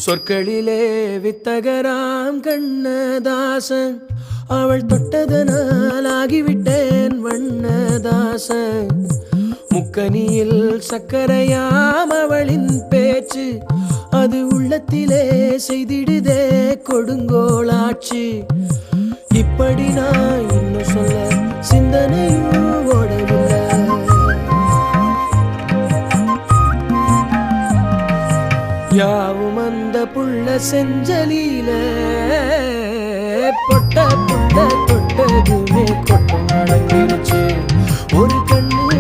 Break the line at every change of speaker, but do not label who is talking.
சொற்களிலே வித்தகராம் கண்ணதாசன் அவள் தொட்டதனால் ஆகிவிட்டேன் வண்ணதாசன் முக்கனியில் சக்கரையாம் அவளின் பேச்சு அது உள்ளத்திலே செய்திடுதே கொடுங்கோளாச்சு இப்படி நான் இன்னும் சொல்ல சிந்தனையும் ஓடவில்லை யாவும் அந்த புள்ள செஞ்சலில பொட்ட புள்ள தொட்டதுமே கொட்டம் அடங்கிருச்சு ஒரு கண்ணு